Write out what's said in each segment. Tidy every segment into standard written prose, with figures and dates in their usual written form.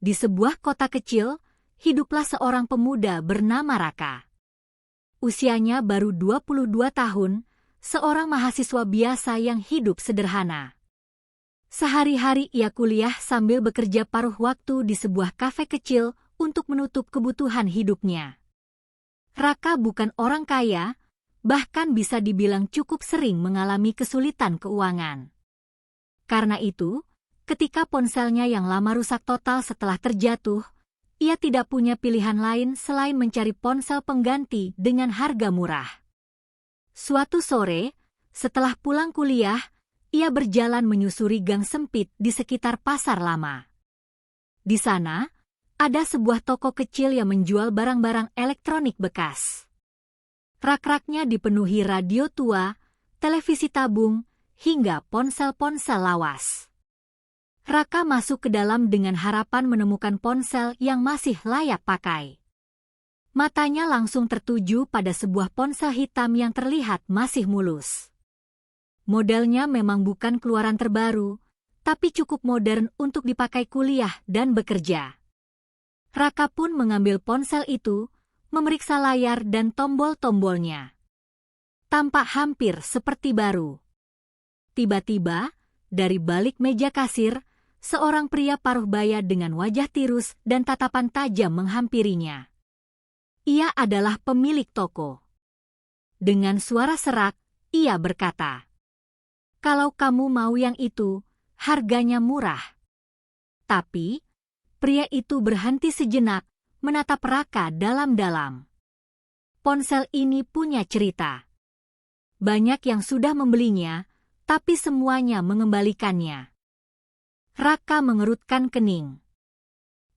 Di sebuah kota kecil, hiduplah seorang pemuda bernama Raka. Usianya baru 22 tahun, seorang mahasiswa biasa yang hidup sederhana. Sehari-hari ia kuliah sambil bekerja paruh waktu di sebuah kafe kecil untuk menutup kebutuhan hidupnya. Raka bukan orang kaya, bahkan bisa dibilang cukup sering mengalami kesulitan keuangan. Karena itu, ketika ponselnya yang lama rusak total setelah terjatuh, ia tidak punya pilihan lain selain mencari ponsel pengganti dengan harga murah. Suatu sore, setelah pulang kuliah, ia berjalan menyusuri gang sempit di sekitar pasar lama. Di sana, ada sebuah toko kecil yang menjual barang-barang elektronik bekas. Rak-raknya dipenuhi radio tua, televisi tabung, hingga ponsel-ponsel lawas. Raka masuk ke dalam dengan harapan menemukan ponsel yang masih layak pakai. Matanya langsung tertuju pada sebuah ponsel hitam yang terlihat masih mulus. Modelnya memang bukan keluaran terbaru, tapi cukup modern untuk dipakai kuliah dan bekerja. Raka pun mengambil ponsel itu, memeriksa layar dan tombol-tombolnya. Tampak hampir seperti baru. Tiba-tiba, dari balik meja kasir, seorang pria paruh baya dengan wajah tirus dan tatapan tajam menghampirinya. Ia adalah pemilik toko. Dengan suara serak, ia berkata, "Kalau kamu mau yang itu, harganya murah." Tapi, pria itu berhenti sejenak, menatap Raka dalam-dalam. Ponsel ini punya cerita. Banyak yang sudah membelinya, tapi semuanya mengembalikannya. Raka mengerutkan kening.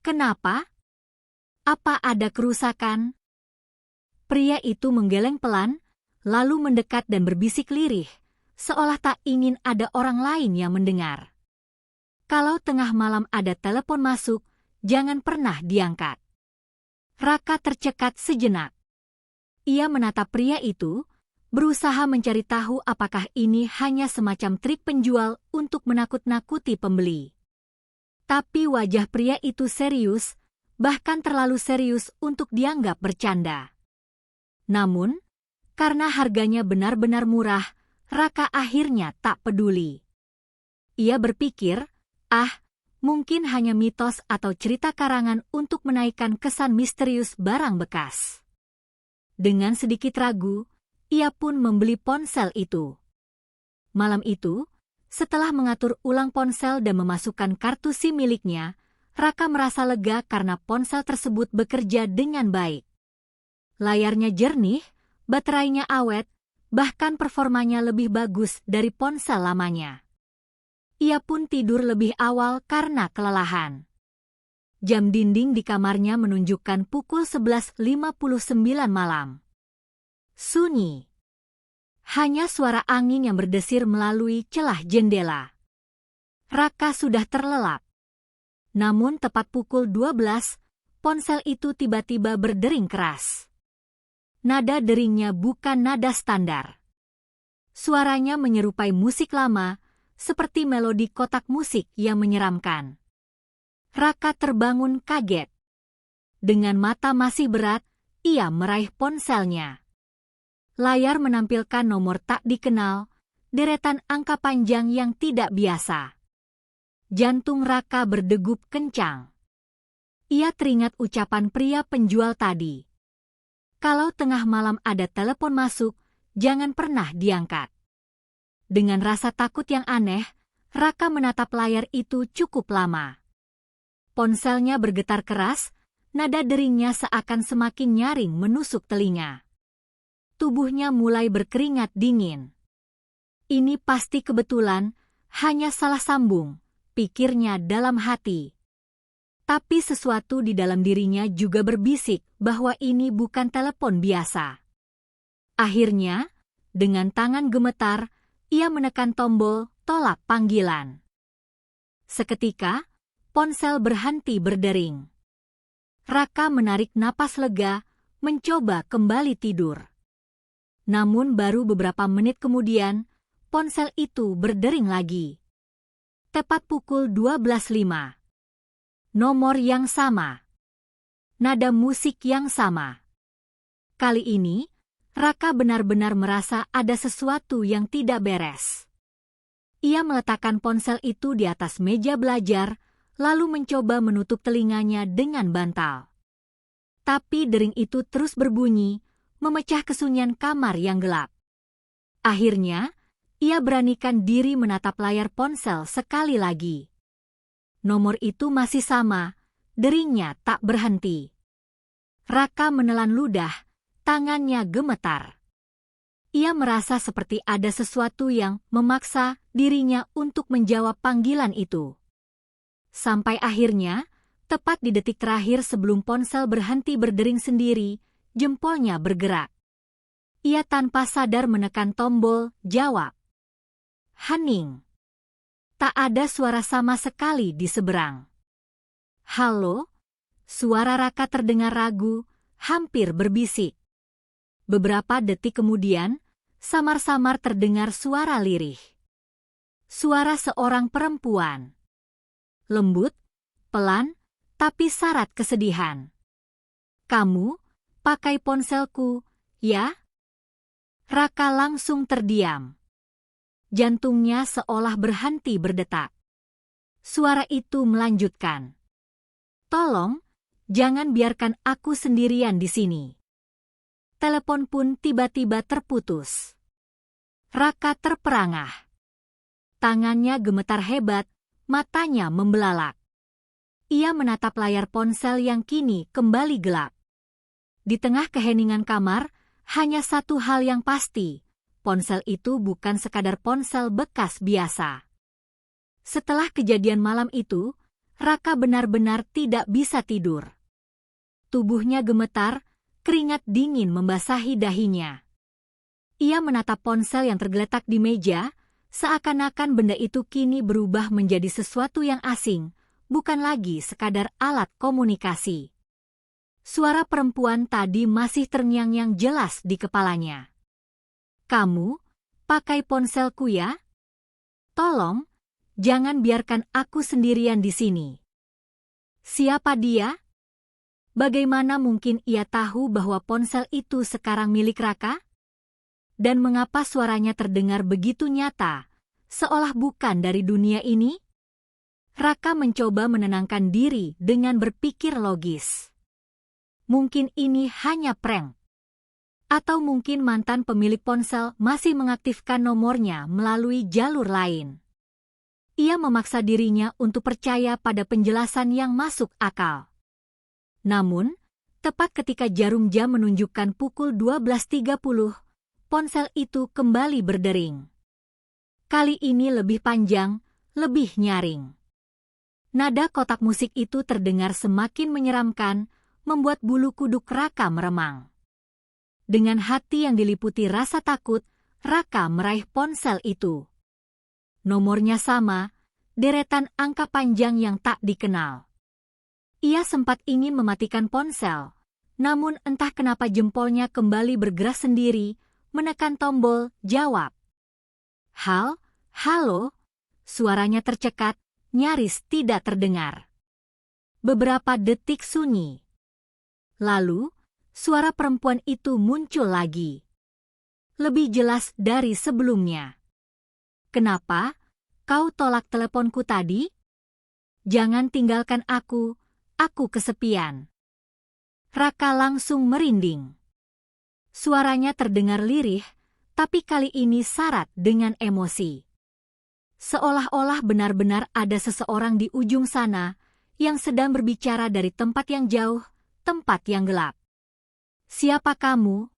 Kenapa? Apa ada kerusakan? Pria itu menggeleng pelan, lalu mendekat dan berbisik lirih, seolah tak ingin ada orang lain yang mendengar. Kalau tengah malam ada telepon masuk, jangan pernah diangkat. Raka tercekat sejenak. Ia menatap pria itu, berusaha mencari tahu apakah ini hanya semacam trik penjual untuk menakut-nakuti pembeli. Tapi wajah pria itu serius, bahkan terlalu serius untuk dianggap bercanda. Namun, karena harganya benar-benar murah, Raka akhirnya tak peduli. Ia berpikir, mungkin hanya mitos atau cerita karangan untuk menaikkan kesan misterius barang bekas. Dengan sedikit ragu, ia pun membeli ponsel itu. Malam itu, setelah mengatur ulang ponsel dan memasukkan kartu SIM miliknya, Raka merasa lega karena ponsel tersebut bekerja dengan baik. Layarnya jernih, baterainya awet, bahkan performanya lebih bagus dari ponsel lamanya. Ia pun tidur lebih awal karena kelelahan. Jam dinding di kamarnya menunjukkan pukul 11.59 malam. Sunyi. Hanya suara angin yang berdesir melalui celah jendela. Raka sudah terlelap. Namun tepat pukul 12, ponsel itu tiba-tiba berdering keras. Nada deringnya bukan nada standar. Suaranya menyerupai musik lama, seperti melodi kotak musik yang menyeramkan. Raka terbangun kaget. Dengan mata masih berat, ia meraih ponselnya. Layar menampilkan nomor tak dikenal, deretan angka panjang yang tidak biasa. Jantung Raka berdegup kencang. Ia teringat ucapan pria penjual tadi. Kalau tengah malam ada telepon masuk, jangan pernah diangkat. Dengan rasa takut yang aneh, Raka menatap layar itu cukup lama. Ponselnya bergetar keras, nada deringnya seakan semakin nyaring menusuk telinga. Tubuhnya mulai berkeringat dingin. Ini pasti kebetulan, hanya salah sambung, pikirnya dalam hati. Tapi sesuatu di dalam dirinya juga berbisik bahwa ini bukan telepon biasa. Akhirnya, dengan tangan gemetar, ia menekan tombol tolak panggilan. Seketika, ponsel berhenti berdering. Raka menarik napas lega, mencoba kembali tidur. Namun baru beberapa menit kemudian, ponsel itu berdering lagi. Tepat pukul 12.05. Nomor yang sama. Nada musik yang sama. Kali ini, Raka benar-benar merasa ada sesuatu yang tidak beres. Ia meletakkan ponsel itu di atas meja belajar, lalu mencoba menutup telinganya dengan bantal. Tapi dering itu terus berbunyi, memecah kesunyian kamar yang gelap. Akhirnya, ia beranikan diri menatap layar ponsel sekali lagi. Nomor itu masih sama, deringnya tak berhenti. Raka menelan ludah, tangannya gemetar. Ia merasa seperti ada sesuatu yang memaksa dirinya untuk menjawab panggilan itu. Sampai akhirnya, tepat di detik terakhir sebelum ponsel berhenti berdering sendiri, jempolnya bergerak. Ia tanpa sadar menekan tombol jawab. Hening. Tak ada suara sama sekali di seberang. Halo? Suara Raka terdengar ragu, hampir berbisik. Beberapa detik kemudian, samar-samar terdengar suara lirih. Suara seorang perempuan. Lembut, pelan, tapi syarat kesedihan. Kamu pakai ponselku, ya? Raka langsung terdiam. Jantungnya seolah berhenti berdetak. Suara itu melanjutkan. Tolong, jangan biarkan aku sendirian di sini. Telepon pun tiba-tiba terputus. Raka terperangah. Tangannya gemetar hebat, matanya membelalak. Ia menatap layar ponsel yang kini kembali gelap. Di tengah keheningan kamar, hanya satu hal yang pasti, ponsel itu bukan sekadar ponsel bekas biasa. Setelah kejadian malam itu, Raka benar-benar tidak bisa tidur. Tubuhnya gemetar, keringat dingin membasahi dahinya. Ia menatap ponsel yang tergeletak di meja, seakan-akan benda itu kini berubah menjadi sesuatu yang asing, bukan lagi sekadar alat komunikasi. Suara perempuan tadi masih terngiang-ngiang jelas di kepalanya. Kamu pakai ponselku ya? Tolong, jangan biarkan aku sendirian di sini. Siapa dia? Bagaimana mungkin ia tahu bahwa ponsel itu sekarang milik Raka? Dan mengapa suaranya terdengar begitu nyata, seolah bukan dari dunia ini? Raka mencoba menenangkan diri dengan berpikir logis. Mungkin ini hanya prank. Atau mungkin mantan pemilik ponsel masih mengaktifkan nomornya melalui jalur lain. Ia memaksa dirinya untuk percaya pada penjelasan yang masuk akal. Namun, tepat ketika jarum jam menunjukkan pukul 12.30, ponsel itu kembali berdering. Kali ini lebih panjang, lebih nyaring. Nada kotak musik itu terdengar semakin menyeramkan, membuat bulu kuduk Raka meremang. Dengan hati yang diliputi rasa takut, Raka meraih ponsel itu. Nomornya sama, deretan angka panjang yang tak dikenal. Ia sempat ingin mematikan ponsel, namun entah kenapa jempolnya kembali bergerak sendiri, menekan tombol jawab. Halo? Suaranya tercekat, nyaris tidak terdengar. Beberapa detik sunyi. Lalu, suara perempuan itu muncul lagi. Lebih jelas dari sebelumnya. Kenapa kau tolak teleponku tadi? Jangan tinggalkan aku kesepian. Raka langsung merinding. Suaranya terdengar lirih, tapi kali ini syarat dengan emosi. Seolah-olah benar-benar ada seseorang di ujung sana yang sedang berbicara dari tempat yang jauh, tempat yang gelap. Siapa kamu?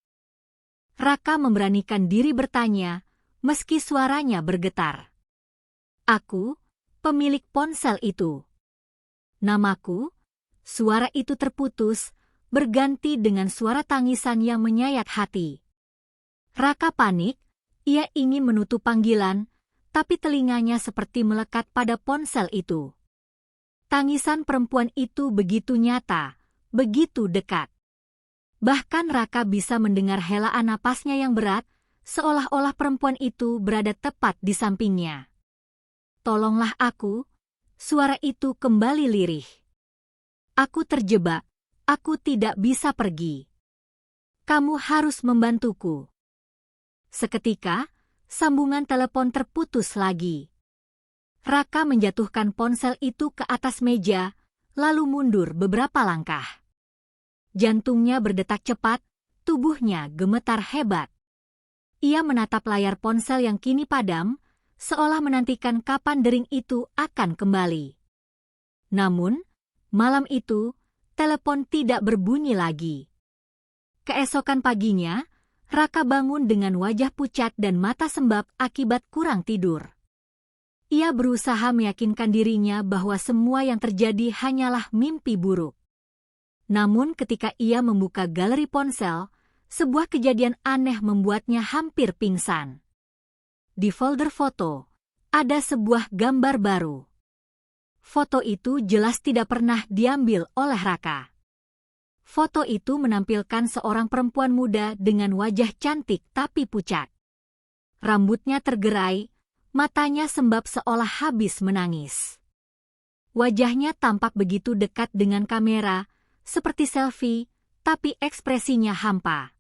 Raka memberanikan diri bertanya, meski suaranya bergetar. Aku, pemilik ponsel itu. Namaku? Suara itu terputus, berganti dengan suara tangisan yang menyayat hati. Raka panik, ia ingin menutup panggilan, tapi telinganya seperti melekat pada ponsel itu. Tangisan perempuan itu begitu nyata, begitu dekat. Bahkan Raka bisa mendengar helaan napasnya yang berat, seolah-olah perempuan itu berada tepat di sampingnya. Tolonglah aku, suara itu kembali lirih. Aku terjebak, aku tidak bisa pergi. Kamu harus membantuku. Seketika, sambungan telepon terputus lagi. Raka menjatuhkan ponsel itu ke atas meja, lalu mundur beberapa langkah. Jantungnya berdetak cepat, tubuhnya gemetar hebat. Ia menatap layar ponsel yang kini padam, seolah menantikan kapan dering itu akan kembali. Namun, malam itu, telepon tidak berbunyi lagi. Keesokan paginya, Raka bangun dengan wajah pucat dan mata sembab akibat kurang tidur. Ia berusaha meyakinkan dirinya bahwa semua yang terjadi hanyalah mimpi buruk. Namun ketika ia membuka galeri ponsel, sebuah kejadian aneh membuatnya hampir pingsan. Di folder foto, ada sebuah gambar baru. Foto itu jelas tidak pernah diambil oleh Raka. Foto itu menampilkan seorang perempuan muda dengan wajah cantik tapi pucat. Rambutnya tergerai, matanya sembab seolah habis menangis. Wajahnya tampak begitu dekat dengan kamera, seperti selfie, tapi ekspresinya hampa.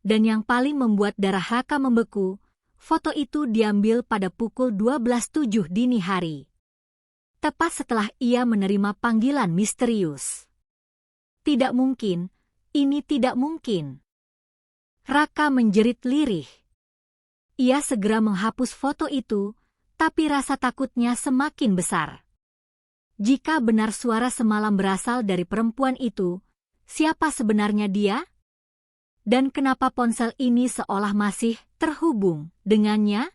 Dan yang paling membuat darah Raka membeku, foto itu diambil pada pukul 12.07 dini hari. Tepat setelah ia menerima panggilan misterius. Tidak mungkin, ini tidak mungkin. Raka menjerit lirih. Ia segera menghapus foto itu, tapi rasa takutnya semakin besar. Jika benar suara semalam berasal dari perempuan itu, siapa sebenarnya dia? Dan kenapa ponsel ini seolah masih terhubung dengannya?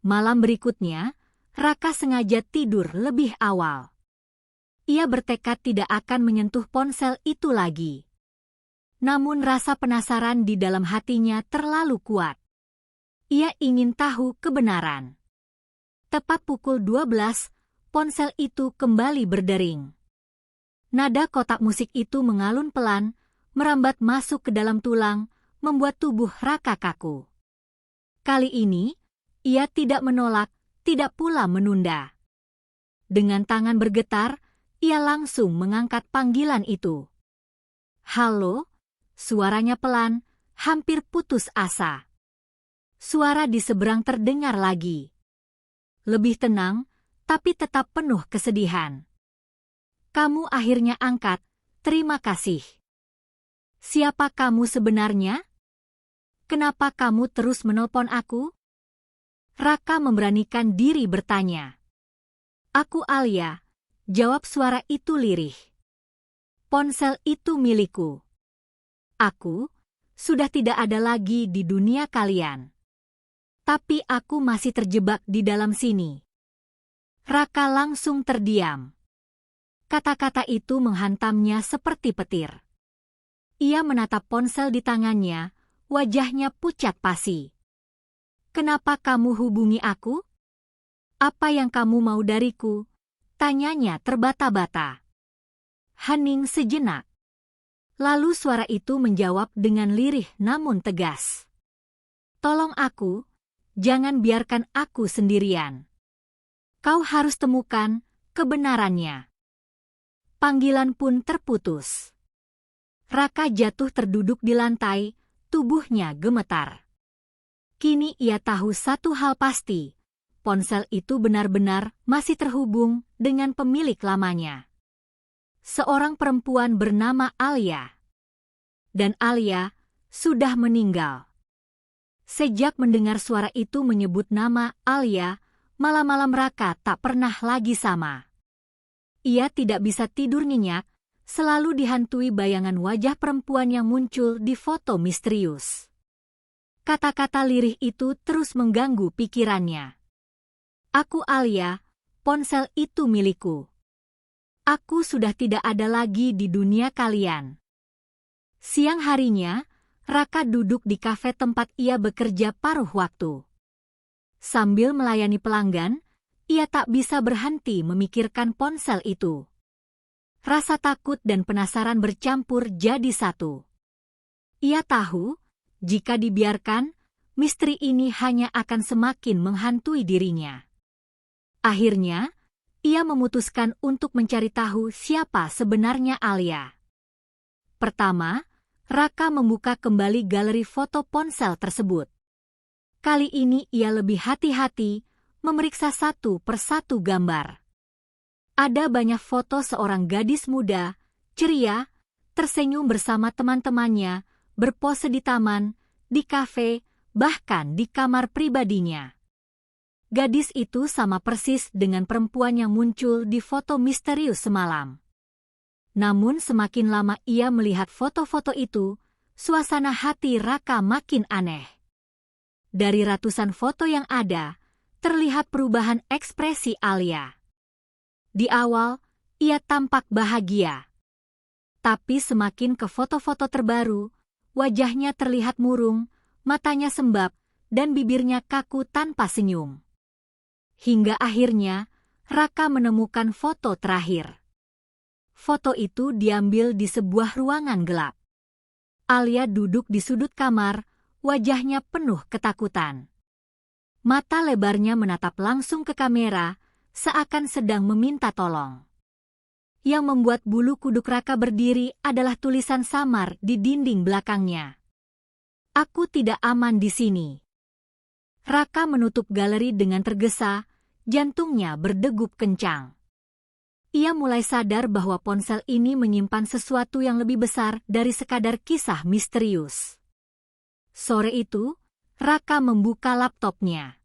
Malam berikutnya, Raka sengaja tidur lebih awal. Ia bertekad tidak akan menyentuh ponsel itu lagi. Namun rasa penasaran di dalam hatinya terlalu kuat. Ia ingin tahu kebenaran. Tepat pukul 12, ponsel itu kembali berdering. Nada kotak musik itu mengalun pelan, merambat masuk ke dalam tulang, membuat tubuh Raka kaku. Kali ini, ia tidak menolak, tidak pula menunda. Dengan tangan bergetar, ia langsung mengangkat panggilan itu. Halo, suaranya pelan, hampir putus asa. Suara di seberang terdengar lagi. Lebih tenang, tapi tetap penuh kesedihan. Kamu akhirnya angkat, terima kasih. Siapa kamu sebenarnya? Kenapa kamu terus menelpon aku? Raka memberanikan diri bertanya. Aku Alia, jawab suara itu lirih. Ponsel itu milikku. Aku sudah tidak ada lagi di dunia kalian. Tapi aku masih terjebak di dalam sini. Raka langsung terdiam. Kata-kata itu menghantamnya seperti petir. Ia menatap ponsel di tangannya, wajahnya pucat pasi. Kenapa kamu hubungi aku? Apa yang kamu mau dariku? Tanyanya terbata-bata. Hening sejenak. Lalu suara itu menjawab dengan lirih namun tegas. Tolong aku, jangan biarkan aku sendirian. Kau harus temukan kebenarannya. Panggilan pun terputus. Raka jatuh terduduk di lantai, tubuhnya gemetar. Kini ia tahu satu hal pasti, ponsel itu benar-benar masih terhubung dengan pemilik lamanya. Seorang perempuan bernama Alia. Dan Alia sudah meninggal. Sejak mendengar suara itu menyebut nama Alia, malam-malam Raka tak pernah lagi sama. Ia tidak bisa tidur nyenyak, selalu dihantui bayangan wajah perempuan yang muncul di foto misterius. Kata-kata lirih itu terus mengganggu pikirannya. Aku Alia, ponsel itu milikku. Aku sudah tidak ada lagi di dunia kalian. Siang harinya, Raka duduk di kafe tempat ia bekerja paruh waktu. Sambil melayani pelanggan, ia tak bisa berhenti memikirkan ponsel itu. Rasa takut dan penasaran bercampur jadi satu. Ia tahu, jika dibiarkan, misteri ini hanya akan semakin menghantui dirinya. Akhirnya, ia memutuskan untuk mencari tahu siapa sebenarnya Alia. Pertama, Raka membuka kembali galeri foto ponsel tersebut. Kali ini ia lebih hati-hati, memeriksa satu persatu gambar. Ada banyak foto seorang gadis muda, ceria, tersenyum bersama teman-temannya, berpose di taman, di kafe, bahkan di kamar pribadinya. Gadis itu sama persis dengan perempuan yang muncul di foto misterius semalam. Namun semakin lama ia melihat foto-foto itu, suasana hati Raka makin aneh. Dari ratusan foto yang ada, terlihat perubahan ekspresi Alia. Di awal, ia tampak bahagia. Tapi semakin ke foto-foto terbaru, wajahnya terlihat murung, matanya sembab, dan bibirnya kaku tanpa senyum. Hingga akhirnya, Raka menemukan foto terakhir. Foto itu diambil di sebuah ruangan gelap. Alia duduk di sudut kamar, wajahnya penuh ketakutan. Mata lebarnya menatap langsung ke kamera, seakan sedang meminta tolong. Yang membuat bulu kuduk Raka berdiri adalah tulisan samar di dinding belakangnya. "Aku tidak aman di sini." Raka menutup galeri dengan tergesa, jantungnya berdegup kencang. Ia mulai sadar bahwa ponsel ini menyimpan sesuatu yang lebih besar dari sekadar kisah misterius. Sore itu, Raka membuka laptopnya.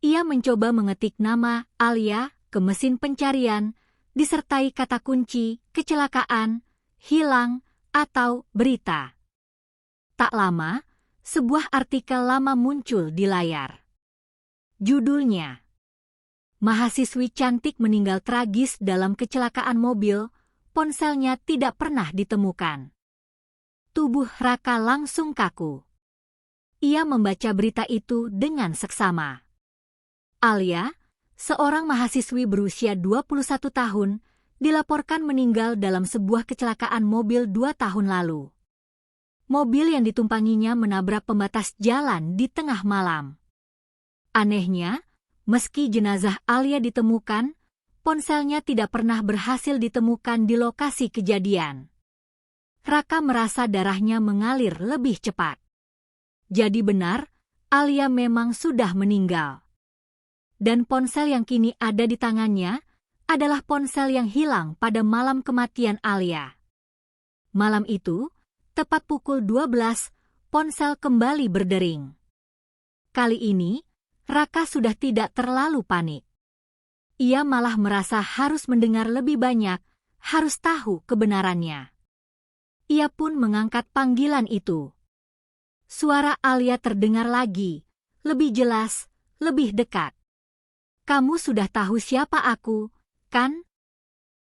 Ia mencoba mengetik nama Alia ke mesin pencarian, disertai kata kunci, kecelakaan, hilang, atau berita. Tak lama, sebuah artikel lama muncul di layar. Judulnya, "Mahasiswi cantik meninggal tragis dalam kecelakaan mobil, ponselnya tidak pernah ditemukan." Tubuh Raka langsung kaku. Ia membaca berita itu dengan seksama. Alia, seorang mahasiswi berusia 21 tahun, dilaporkan meninggal dalam sebuah kecelakaan mobil 2 tahun lalu. Mobil yang ditumpanginya menabrak pembatas jalan di tengah malam. Anehnya, meski jenazah Alia ditemukan, ponselnya tidak pernah berhasil ditemukan di lokasi kejadian. Raka merasa darahnya mengalir lebih cepat. Jadi benar, Alia memang sudah meninggal. Dan ponsel yang kini ada di tangannya adalah ponsel yang hilang pada malam kematian Alia. Malam itu, tepat pukul 12, ponsel kembali berdering. Kali ini, Raka sudah tidak terlalu panik. Ia malah merasa harus mendengar lebih banyak, harus tahu kebenarannya. Ia pun mengangkat panggilan itu. Suara Alia terdengar lagi, lebih jelas, lebih dekat. "Kamu sudah tahu siapa aku, kan?"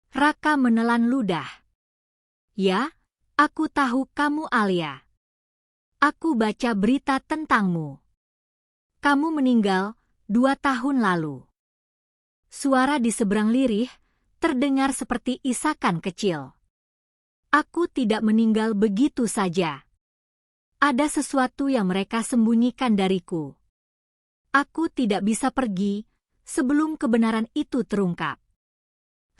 Raka menelan ludah. "Ya, aku tahu kamu Alia. Aku baca berita tentangmu. Kamu meninggal 2 tahun lalu." Suara di seberang lirih terdengar seperti isakan kecil. "Aku tidak meninggal begitu saja. Ada sesuatu yang mereka sembunyikan dariku. Aku tidak bisa pergi sebelum kebenaran itu terungkap."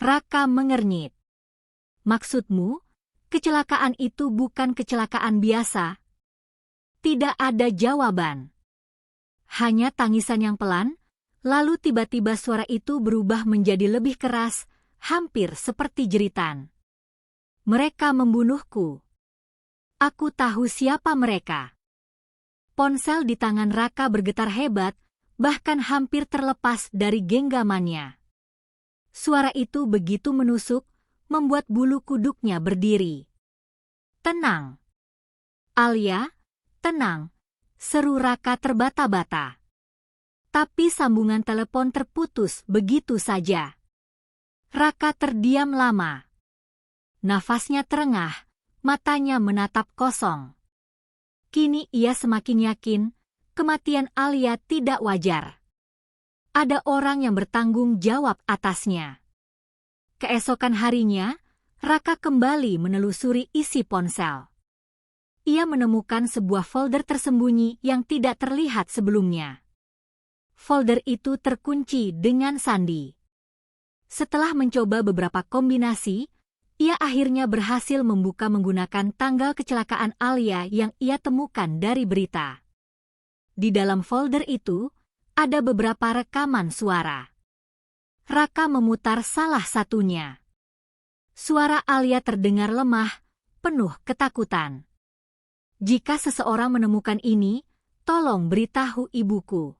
Raka mengernyit. "Maksudmu, kecelakaan itu bukan kecelakaan biasa?" Tidak ada jawaban. Hanya tangisan yang pelan, lalu tiba-tiba suara itu berubah menjadi lebih keras, hampir seperti jeritan. "Mereka membunuhku. Aku tahu siapa mereka." Ponsel di tangan Raka bergetar hebat, bahkan hampir terlepas dari genggamannya. Suara itu begitu menusuk, membuat bulu kuduknya berdiri. "Tenang, Alia, tenang," seru Raka terbata-bata. Tapi sambungan telepon terputus begitu saja. Raka terdiam lama. Nafasnya terengah, matanya menatap kosong. Kini ia semakin yakin kematian Alia tidak wajar. Ada orang yang bertanggung jawab atasnya. Keesokan harinya, Raka kembali menelusuri isi ponsel. Ia menemukan sebuah folder tersembunyi yang tidak terlihat sebelumnya. Folder itu terkunci dengan sandi. Setelah mencoba beberapa kombinasi, ia akhirnya berhasil membuka menggunakan tanggal kecelakaan Alia yang ia temukan dari berita. Di dalam folder itu, ada beberapa rekaman suara. Raka memutar salah satunya. Suara Alia terdengar lemah, penuh ketakutan. Jika seseorang menemukan ini, tolong beritahu ibuku.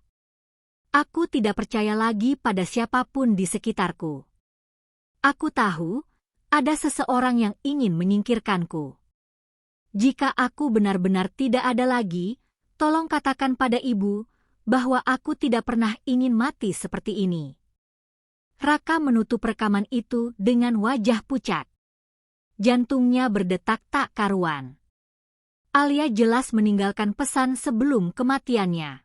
Aku tidak percaya lagi pada siapapun di sekitarku. Aku tahu, ada seseorang yang ingin menyingkirkanku. Jika aku benar-benar tidak ada lagi, tolong katakan pada ibu bahwa aku tidak pernah ingin mati seperti ini. Raka menutup rekaman itu dengan wajah pucat. Jantungnya berdetak tak karuan. Alia jelas meninggalkan pesan sebelum kematiannya.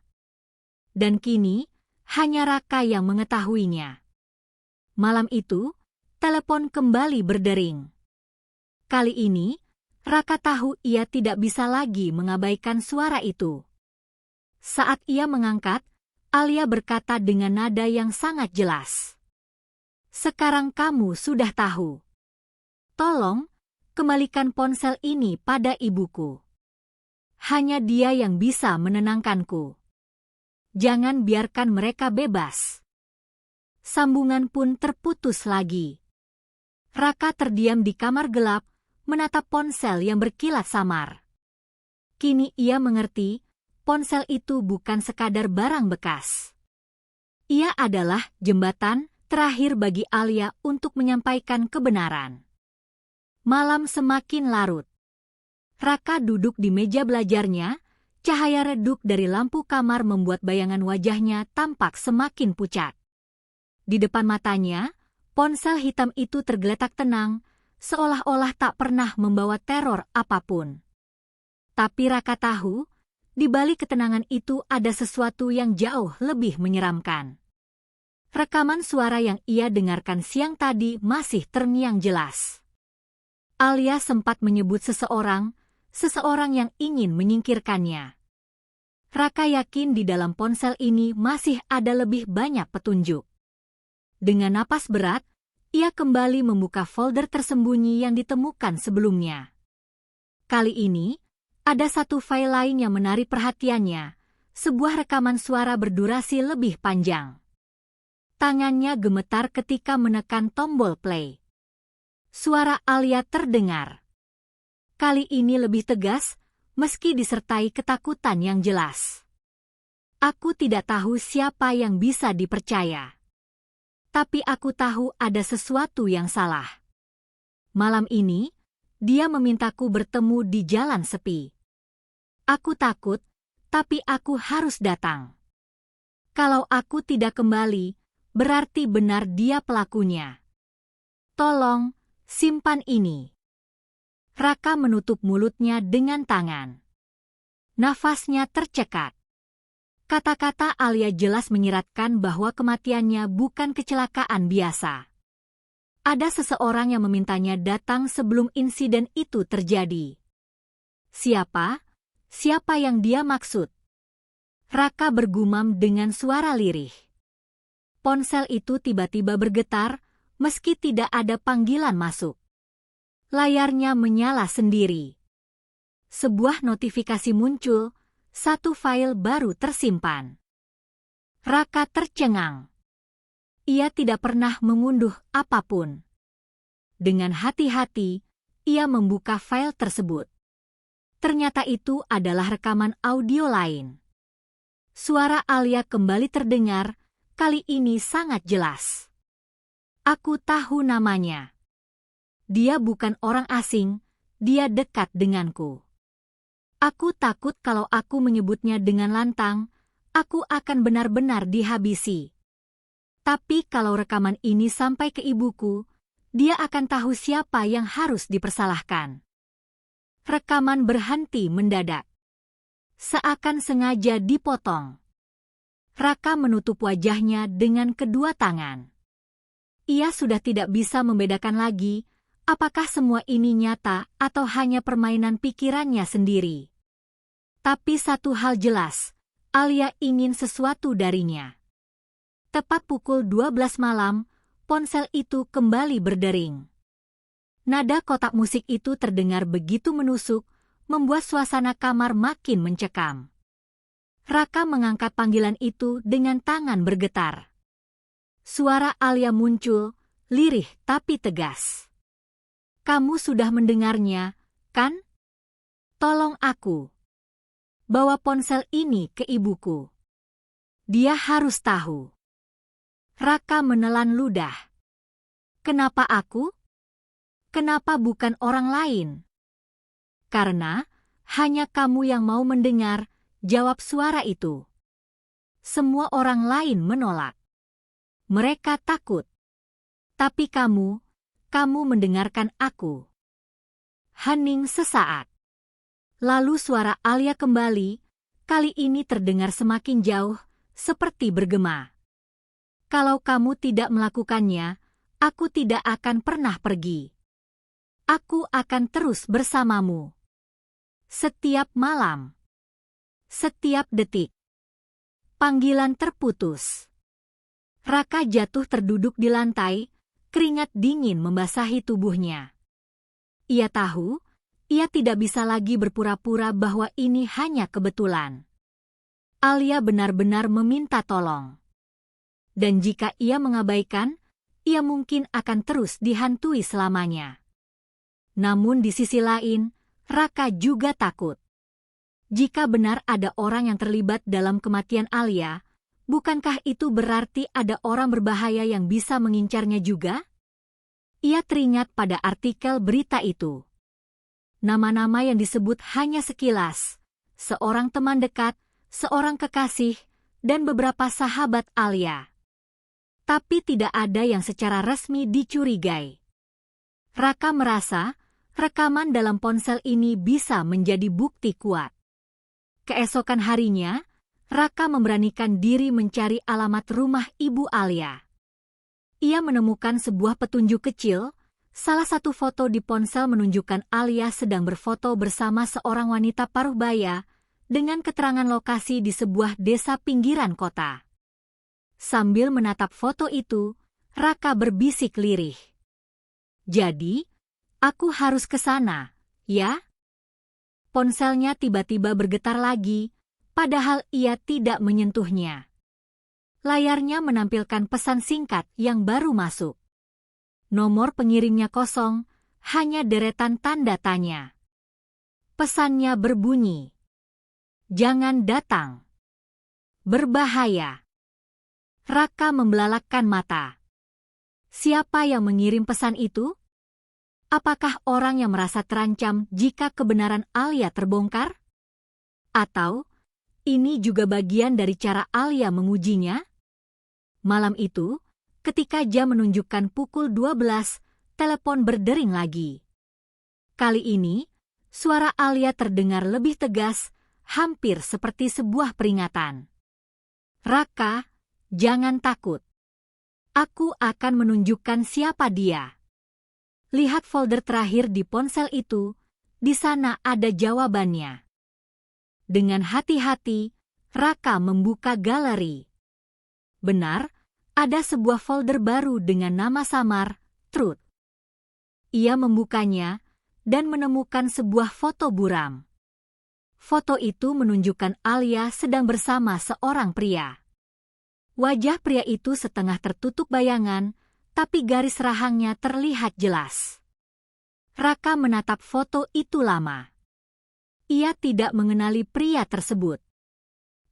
Dan kini, hanya Raka yang mengetahuinya. Malam itu, telepon kembali berdering. Kali ini, Raka tahu ia tidak bisa lagi mengabaikan suara itu. Saat ia mengangkat, Alia berkata dengan nada yang sangat jelas. Sekarang kamu sudah tahu. Tolong, kembalikan ponsel ini pada ibuku. Hanya dia yang bisa menenangkanku. Jangan biarkan mereka bebas. Sambungan pun terputus lagi. Raka terdiam di kamar gelap, menatap ponsel yang berkilat samar. Kini ia mengerti, ponsel itu bukan sekadar barang bekas. Ia adalah jembatan terakhir bagi Alia untuk menyampaikan kebenaran. Malam semakin larut. Raka duduk di meja belajarnya, cahaya redup dari lampu kamar membuat bayangan wajahnya tampak semakin pucat. Di depan matanya, ponsel hitam itu tergeletak tenang, seolah-olah tak pernah membawa teror apapun. Tapi Raka tahu, di balik ketenangan itu ada sesuatu yang jauh lebih menyeramkan. Rekaman suara yang ia dengarkan siang tadi masih terngiang jelas. Alia sempat menyebut seseorang yang ingin menyingkirkannya. Raka yakin di dalam ponsel ini masih ada lebih banyak petunjuk. Dengan napas berat, ia kembali membuka folder tersembunyi yang ditemukan sebelumnya. Kali ini, ada satu file lain yang menarik perhatiannya, sebuah rekaman suara berdurasi lebih panjang. Tangannya gemetar ketika menekan tombol play. Suara Alia terdengar. Kali ini lebih tegas, meski disertai ketakutan yang jelas. Aku tidak tahu siapa yang bisa dipercaya. Tapi aku tahu ada sesuatu yang salah. Malam ini, dia memintaku bertemu di jalan sepi. Aku takut, tapi aku harus datang. Kalau aku tidak kembali, berarti benar dia pelakunya. Tolong, simpan ini. Raka menutup mulutnya dengan tangan. Nafasnya tercekat. Kata-kata Alia jelas menyiratkan bahwa kematiannya bukan kecelakaan biasa. Ada seseorang yang memintanya datang sebelum insiden itu terjadi. Siapa? Siapa yang dia maksud? Raka bergumam dengan suara lirih. Ponsel itu tiba-tiba bergetar, meski tidak ada panggilan masuk. Layarnya menyala sendiri. Sebuah notifikasi muncul. Satu file baru tersimpan. Raka tercengang. Ia tidak pernah mengunduh apapun. Dengan hati-hati, ia membuka file tersebut. Ternyata itu adalah rekaman audio lain. Suara Alia kembali terdengar, kali ini sangat jelas. Aku tahu namanya. Dia bukan orang asing, dia dekat denganku. Aku takut kalau aku menyebutnya dengan lantang, aku akan benar-benar dihabisi. Tapi kalau rekaman ini sampai ke ibuku, dia akan tahu siapa yang harus dipersalahkan. Rekaman berhenti mendadak. Seakan sengaja dipotong. Raka menutup wajahnya dengan kedua tangan. Ia sudah tidak bisa membedakan lagi, apakah semua ini nyata atau hanya permainan pikirannya sendiri. Tapi satu hal jelas, Alia ingin sesuatu darinya. Tepat pukul 12 malam, ponsel itu kembali berdering. Nada kotak musik itu terdengar begitu menusuk, membuat suasana kamar makin mencekam. Raka mengangkat panggilan itu dengan tangan bergetar. Suara Alia muncul, lirih tapi tegas. "Kamu sudah mendengarnya, kan? Tolong aku. Bawa ponsel ini ke ibuku. Dia harus tahu." Raka menelan ludah. "Kenapa aku? Kenapa bukan orang lain?" "Karena hanya kamu yang mau mendengar," jawab suara itu. Semua orang lain menolak. Mereka takut. "Tapi kamu mendengarkan aku." Hening sesaat. Lalu suara Alia kembali, kali ini terdengar semakin jauh, seperti bergema. "Kalau kamu tidak melakukannya, aku tidak akan pernah pergi. Aku akan terus bersamamu. Setiap malam. Setiap detik." Panggilan terputus. Raka jatuh terduduk di lantai, keringat dingin membasahi tubuhnya. Ia tahu, ia tidak bisa lagi berpura-pura bahwa ini hanya kebetulan. Alia benar-benar meminta tolong. Dan jika ia mengabaikan, ia mungkin akan terus dihantui selamanya. Namun di sisi lain, Raka juga takut. Jika benar ada orang yang terlibat dalam kematian Alia, bukankah itu berarti ada orang berbahaya yang bisa mengincarnya juga? Ia teringat pada artikel berita itu. Nama-nama yang disebut hanya sekilas, seorang teman dekat, seorang kekasih, dan beberapa sahabat Alia. Tapi tidak ada yang secara resmi dicurigai. Raka merasa rekaman dalam ponsel ini bisa menjadi bukti kuat. Keesokan harinya, Raka memberanikan diri mencari alamat rumah ibu Alia. Ia menemukan sebuah petunjuk kecil. Salah satu foto di ponsel menunjukkan Alia sedang berfoto bersama seorang wanita paruh baya dengan keterangan lokasi di sebuah desa pinggiran kota. Sambil menatap foto itu, Raka berbisik lirih. "Jadi, aku harus ke sana, ya?" Ponselnya tiba-tiba bergetar lagi, padahal ia tidak menyentuhnya. Layarnya menampilkan pesan singkat yang baru masuk. Nomor pengirimnya kosong, hanya deretan tanda tanya. Pesannya berbunyi, "Jangan datang. Berbahaya." Raka membelalakkan mata. Siapa yang mengirim pesan itu? Apakah orang yang merasa terancam jika kebenaran Alia terbongkar? Atau ini juga bagian dari cara Alia mengujinya? Malam itu, ketika jam menunjukkan pukul 12, telepon berdering lagi. Kali ini, suara Alia terdengar lebih tegas, hampir seperti sebuah peringatan. "Raka, jangan takut. Aku akan menunjukkan siapa dia." Lihat folder terakhir di ponsel itu, di sana ada jawabannya. Dengan hati-hati, Raka membuka galeri. Benar, ada sebuah folder baru dengan nama samar, Truth. Ia membukanya dan menemukan sebuah foto buram. Foto itu menunjukkan Alia sedang bersama seorang pria. Wajah pria itu setengah tertutup bayangan, tapi garis rahangnya terlihat jelas. Raka menatap foto itu lama. Ia tidak mengenali pria tersebut.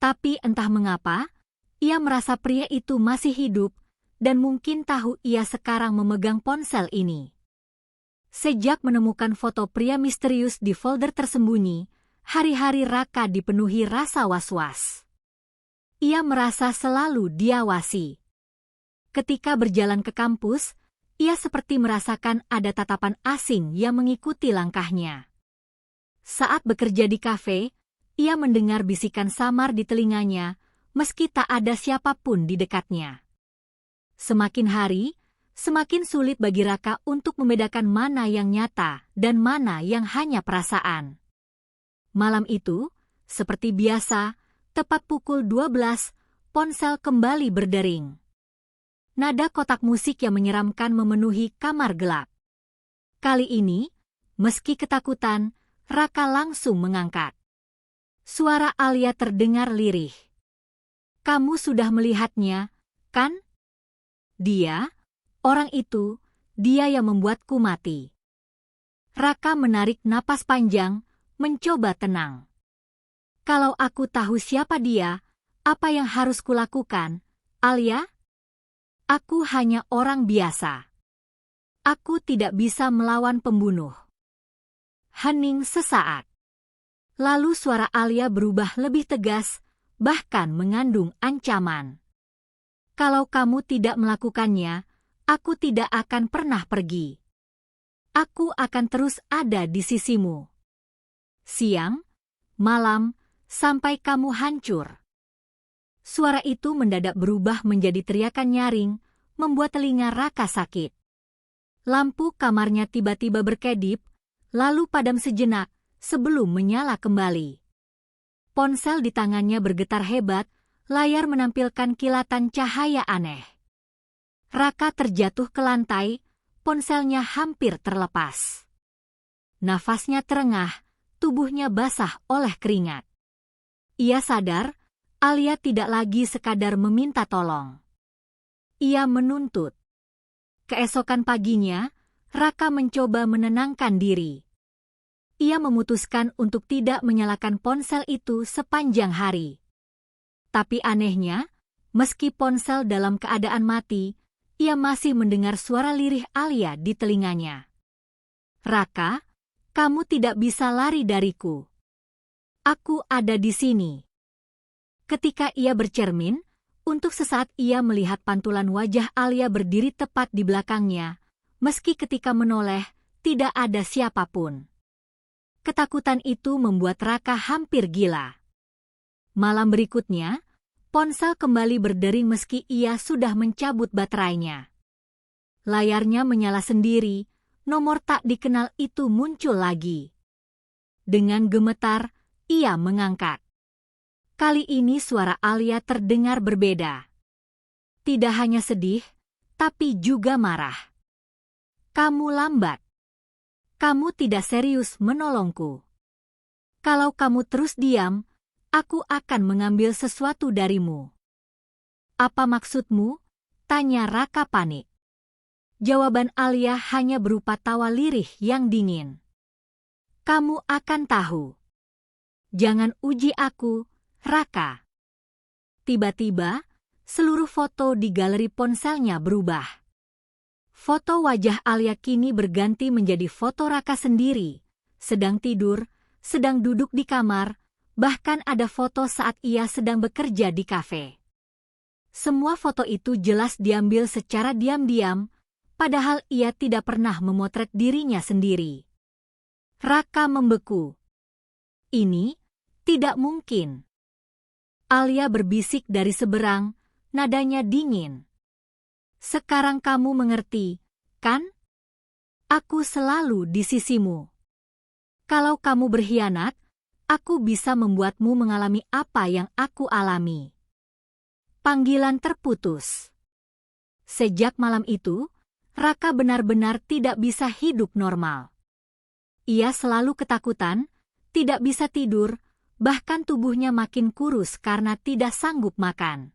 Tapi entah mengapa, ia merasa pria itu masih hidup dan mungkin tahu ia sekarang memegang ponsel ini. Sejak menemukan foto pria misterius di folder tersembunyi, hari-hari Raka dipenuhi rasa was-was. Ia merasa selalu diawasi. Ketika berjalan ke kampus, ia seperti merasakan ada tatapan asing yang mengikuti langkahnya. Saat bekerja di kafe, ia mendengar bisikan samar di telinganya, meski tak ada siapapun di dekatnya. Semakin hari, semakin sulit bagi Raka untuk membedakan mana yang nyata dan mana yang hanya perasaan. Malam itu, seperti biasa, tepat pukul 12, ponsel kembali berdering. Nada kotak musik yang menyeramkan memenuhi kamar gelap. Kali ini, meski ketakutan, Raka langsung mengangkat. Suara Alia terdengar lirih. "Kamu sudah melihatnya, kan? Dia, orang itu, dia yang membuatku mati." Raka menarik napas panjang, mencoba tenang. "Kalau aku tahu siapa dia, apa yang harus kulakukan, Alia? Aku hanya orang biasa. Aku tidak bisa melawan pembunuh." Hening sesaat. Lalu suara Alia berubah lebih tegas, bahkan mengandung ancaman. "Kalau kamu tidak melakukannya, aku tidak akan pernah pergi. Aku akan terus ada di sisimu. Siang, malam, sampai kamu hancur." Suara itu mendadak berubah menjadi teriakan nyaring, membuat telinga Raka sakit. Lampu kamarnya tiba-tiba berkedip, lalu padam sejenak sebelum menyala kembali. Ponsel di tangannya bergetar hebat, layar menampilkan kilatan cahaya aneh. Raka terjatuh ke lantai, ponselnya hampir terlepas. Nafasnya terengah, tubuhnya basah oleh keringat. Ia sadar, Alia tidak lagi sekadar meminta tolong. Ia menuntut. Keesokan paginya, Raka mencoba menenangkan diri. Ia memutuskan untuk tidak menyalakan ponsel itu sepanjang hari. Tapi anehnya, meski ponsel dalam keadaan mati, ia masih mendengar suara lirih Alia di telinganya. "Raka, kamu tidak bisa lari dariku. Aku ada di sini." Ketika ia bercermin, untuk sesaat ia melihat pantulan wajah Alia berdiri tepat di belakangnya, meski ketika menoleh, tidak ada siapapun. Ketakutan itu membuat Raka hampir gila. Malam berikutnya, ponsel kembali berdering meski ia sudah mencabut baterainya. Layarnya menyala sendiri, nomor tak dikenal itu muncul lagi. Dengan gemetar, ia mengangkat. Kali ini suara Alia terdengar berbeda. Tidak hanya sedih, tapi juga marah. "Kamu lambat. Kamu tidak serius menolongku. Kalau kamu terus diam, aku akan mengambil sesuatu darimu." "Apa maksudmu?" tanya Raka panik. Jawaban Alia hanya berupa tawa lirih yang dingin. "Kamu akan tahu. Jangan uji aku, Raka." Tiba-tiba, seluruh foto di galeri ponselnya berubah. Foto wajah Alia kini berganti menjadi foto Raka sendiri, sedang tidur, sedang duduk di kamar, bahkan ada foto saat ia sedang bekerja di kafe. Semua foto itu jelas diambil secara diam-diam, padahal ia tidak pernah memotret dirinya sendiri. Raka membeku. "Ini tidak mungkin." Alia berbisik dari seberang, nadanya dingin. "Sekarang kamu mengerti, kan? Aku selalu di sisimu. Kalau kamu berkhianat, aku bisa membuatmu mengalami apa yang aku alami." Panggilan terputus. Sejak malam itu, Raka benar-benar tidak bisa hidup normal. Ia selalu ketakutan, tidak bisa tidur, bahkan tubuhnya makin kurus karena tidak sanggup makan.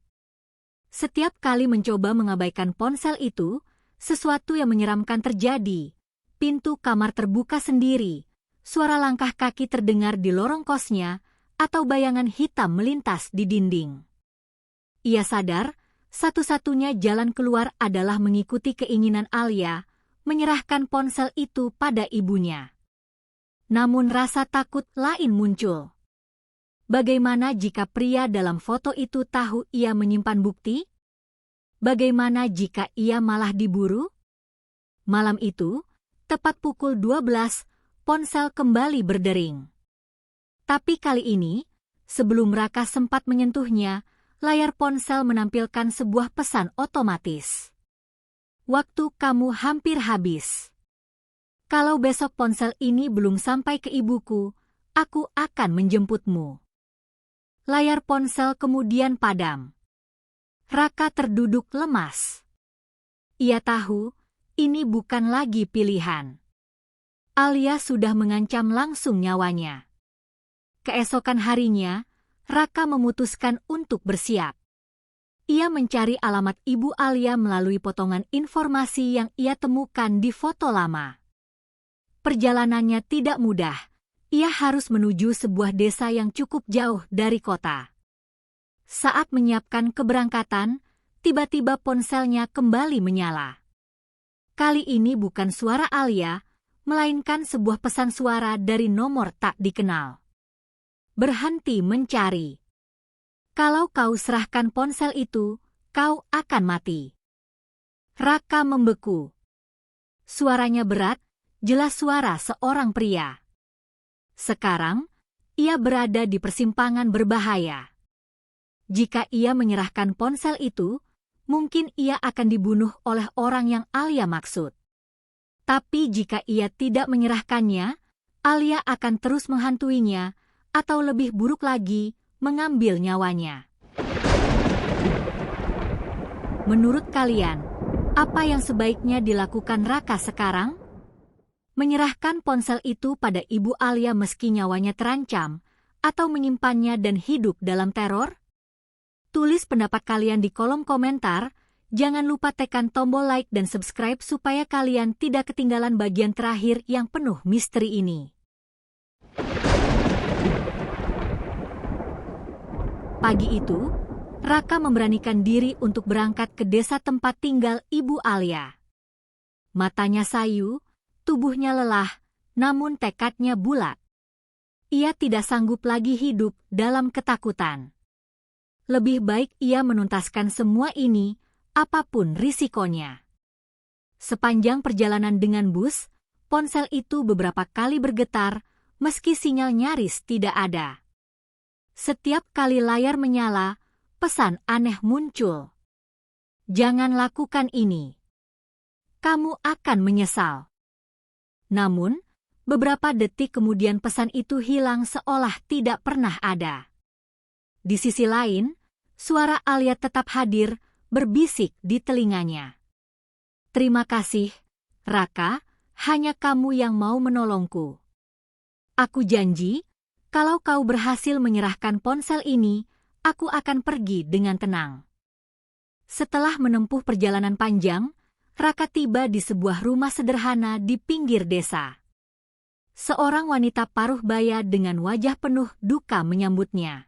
Setiap kali mencoba mengabaikan ponsel itu, sesuatu yang menyeramkan terjadi. Pintu kamar terbuka sendiri, suara langkah kaki terdengar di lorong kosnya, atau bayangan hitam melintas di dinding. Ia sadar, satu-satunya jalan keluar adalah mengikuti keinginan Alia, menyerahkan ponsel itu pada ibunya. Namun rasa takut lain muncul. Bagaimana jika pria dalam foto itu tahu ia menyimpan bukti? Bagaimana jika ia malah diburu? Malam itu, tepat pukul 12, ponsel kembali berdering. Tapi kali ini, sebelum Raka sempat menyentuhnya, layar ponsel menampilkan sebuah pesan otomatis. "Waktu kamu hampir habis. Kalau besok ponsel ini belum sampai ke ibuku, aku akan menjemputmu." Layar ponsel kemudian padam. Raka terduduk lemas. Ia tahu, ini bukan lagi pilihan. Alia sudah mengancam langsung nyawanya. Keesokan harinya, Raka memutuskan untuk bersiap. Ia mencari alamat ibu Alia melalui potongan informasi yang ia temukan di foto lama. Perjalanannya tidak mudah. Ia harus menuju sebuah desa yang cukup jauh dari kota. Saat menyiapkan keberangkatan, tiba-tiba ponselnya kembali menyala. Kali ini bukan suara Alia, melainkan sebuah pesan suara dari nomor tak dikenal. Berhenti mencari. Kalau kau serahkan ponsel itu, kau akan mati. Raka membeku. Suaranya berat, jelas suara seorang pria. Sekarang, ia berada di persimpangan berbahaya. Jika ia menyerahkan ponsel itu, mungkin ia akan dibunuh oleh orang yang Alia maksud. Tapi jika ia tidak menyerahkannya, Alia akan terus menghantuinya, atau lebih buruk lagi, mengambil nyawanya. Menurut kalian, apa yang sebaiknya dilakukan Raka sekarang? Menyerahkan ponsel itu pada ibu Alia meski nyawanya terancam, atau menyimpannya dan hidup dalam teror? Tulis pendapat kalian di kolom komentar. Jangan lupa tekan tombol like dan subscribe supaya kalian tidak ketinggalan bagian terakhir yang penuh misteri ini. Pagi itu, Raka memberanikan diri untuk berangkat ke desa tempat tinggal ibu Alia. Matanya sayu, tubuhnya lelah, namun tekadnya bulat. Ia tidak sanggup lagi hidup dalam ketakutan. Lebih baik ia menuntaskan semua ini, apapun risikonya. Sepanjang perjalanan dengan bus, ponsel itu beberapa kali bergetar, meski sinyal nyaris tidak ada. Setiap kali layar menyala, pesan aneh muncul. Jangan lakukan ini. Kamu akan menyesal. Namun, beberapa detik kemudian pesan itu hilang seolah tidak pernah ada. Di sisi lain, suara Alia tetap hadir, berbisik di telinganya. Terima kasih, Raka, hanya kamu yang mau menolongku. Aku janji, kalau kau berhasil menyerahkan ponsel ini, aku akan pergi dengan tenang. Setelah menempuh perjalanan panjang, Raka tiba di sebuah rumah sederhana di pinggir desa. Seorang wanita paruh baya dengan wajah penuh duka menyambutnya.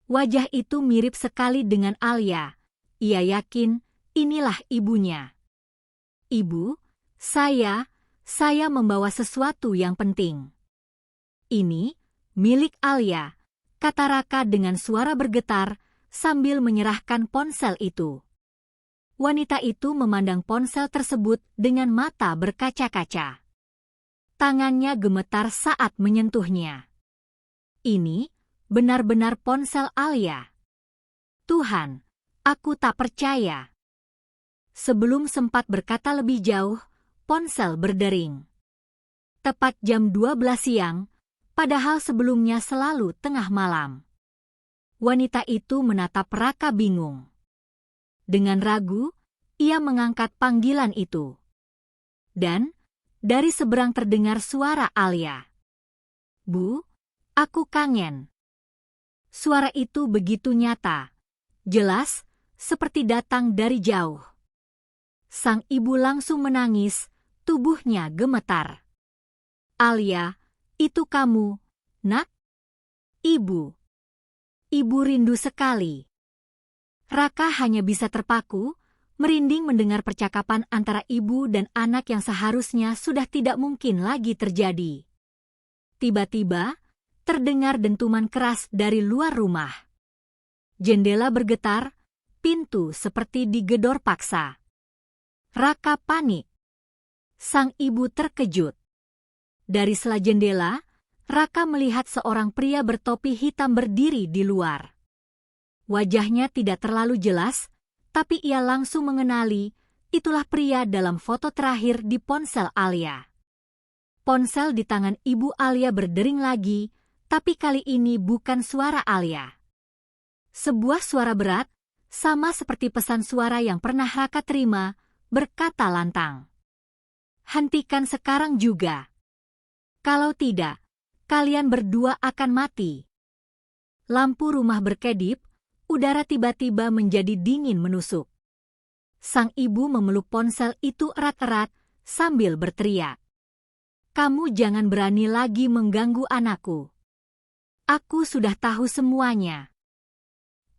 Wajah itu mirip sekali dengan Alia. Ia yakin inilah ibunya. Ibu, saya membawa sesuatu yang penting. Ini milik Alia, kata Raka dengan suara bergetar sambil menyerahkan ponsel itu. Wanita itu memandang ponsel tersebut dengan mata berkaca-kaca. Tangannya gemetar saat menyentuhnya. Ini benar-benar ponsel Alia. Tuhan, aku tak percaya. Sebelum sempat berkata lebih jauh, ponsel berdering. Tepat jam 12 siang, padahal sebelumnya selalu tengah malam. Wanita itu menatap Raka bingung. Dengan ragu, ia mengangkat panggilan itu. Dan, dari seberang terdengar suara Alia. Bu, aku kangen. Suara itu begitu nyata, jelas, seperti datang dari jauh. Sang ibu langsung menangis, tubuhnya gemetar. Alia, itu kamu, nak? Ibu. Ibu rindu sekali. Raka hanya bisa terpaku, merinding mendengar percakapan antara ibu dan anak yang seharusnya sudah tidak mungkin lagi terjadi. Tiba-tiba, terdengar dentuman keras dari luar rumah. Jendela bergetar, pintu seperti digedor paksa. Raka panik. Sang ibu terkejut. Dari sela jendela, Raka melihat seorang pria bertopi hitam berdiri di luar. Wajahnya tidak terlalu jelas, tapi ia langsung mengenali, itulah pria dalam foto terakhir di ponsel Alia. Ponsel di tangan ibu Alia berdering lagi, tapi kali ini bukan suara Alia. Sebuah suara berat, sama seperti pesan suara yang pernah Raka terima, berkata lantang. Hentikan sekarang juga. Kalau tidak, kalian berdua akan mati. Lampu rumah berkedip, udara tiba-tiba menjadi dingin menusuk. Sang ibu memeluk ponsel itu erat-erat sambil berteriak. Kamu jangan berani lagi mengganggu anakku. Aku sudah tahu semuanya.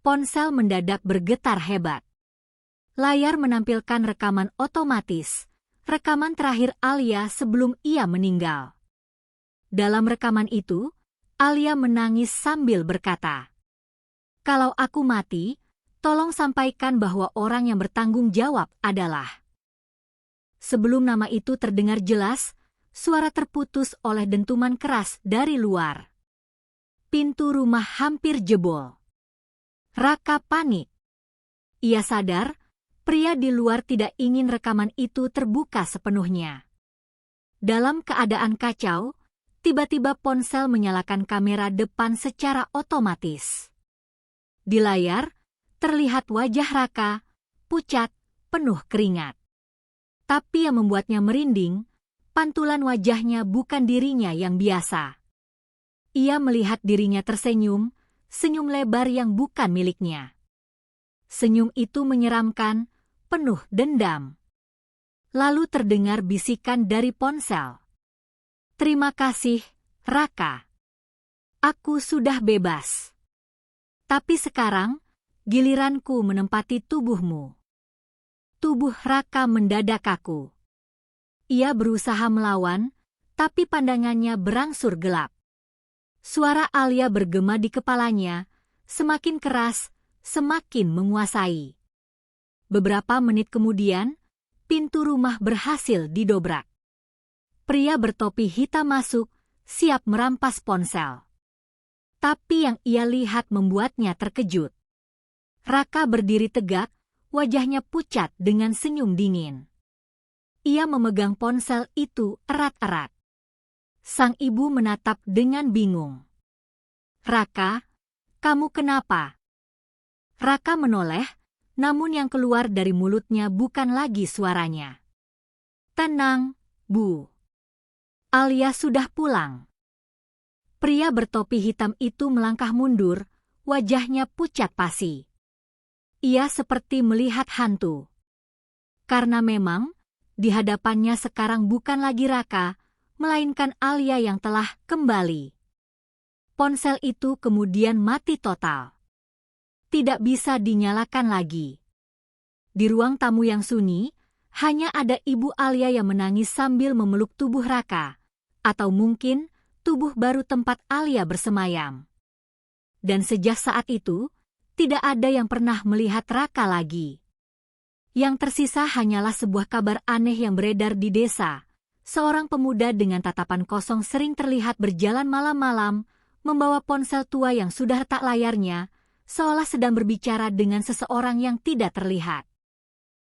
Ponsel mendadak bergetar hebat. Layar menampilkan rekaman otomatis, rekaman terakhir Alia sebelum ia meninggal. Dalam rekaman itu, Alia menangis sambil berkata, "Kalau aku mati, tolong sampaikan bahwa orang yang bertanggung jawab adalah..." Sebelum nama itu terdengar jelas, suara terputus oleh dentuman keras dari luar. Pintu rumah hampir jebol. Raka panik. Ia sadar, pria di luar tidak ingin rekaman itu terbuka sepenuhnya. Dalam keadaan kacau, tiba-tiba ponsel menyalakan kamera depan secara otomatis. Di layar, terlihat wajah Raka, pucat, penuh keringat. Tapi yang membuatnya merinding, pantulan wajahnya bukan dirinya yang biasa. Ia melihat dirinya tersenyum, senyum lebar yang bukan miliknya. Senyum itu menyeramkan, penuh dendam. Lalu terdengar bisikan dari ponsel. Terima kasih, Raka. Aku sudah bebas. Tapi sekarang, giliranku menempati tubuhmu. Tubuh Raka mendadak kaku. Ia berusaha melawan, tapi pandangannya berangsur gelap. Suara Alia bergema di kepalanya, semakin keras, semakin menguasai. Beberapa menit kemudian, pintu rumah berhasil didobrak. Pria bertopi hitam masuk, siap merampas ponsel. Tapi yang ia lihat membuatnya terkejut. Raka berdiri tegak, wajahnya pucat dengan senyum dingin. Ia memegang ponsel itu erat-erat. Sang ibu menatap dengan bingung. Raka, kamu kenapa? Raka menoleh, namun yang keluar dari mulutnya bukan lagi suaranya. Tenang, Bu. Alia sudah pulang. Pria bertopi hitam itu melangkah mundur, wajahnya pucat pasi. Ia seperti melihat hantu. Karena memang, di hadapannya sekarang bukan lagi Raka, melainkan Alia yang telah kembali. Ponsel itu kemudian mati total. Tidak bisa dinyalakan lagi. Di ruang tamu yang sunyi, hanya ada Ibu Alia yang menangis sambil memeluk tubuh Raka, atau mungkin tubuh baru tempat Alia bersemayam. Dan sejak saat itu, tidak ada yang pernah melihat Raka lagi. Yang tersisa hanyalah sebuah kabar aneh yang beredar di desa. Seorang pemuda dengan tatapan kosong sering terlihat berjalan malam-malam, membawa ponsel tua yang sudah retak layarnya, seolah sedang berbicara dengan seseorang yang tidak terlihat.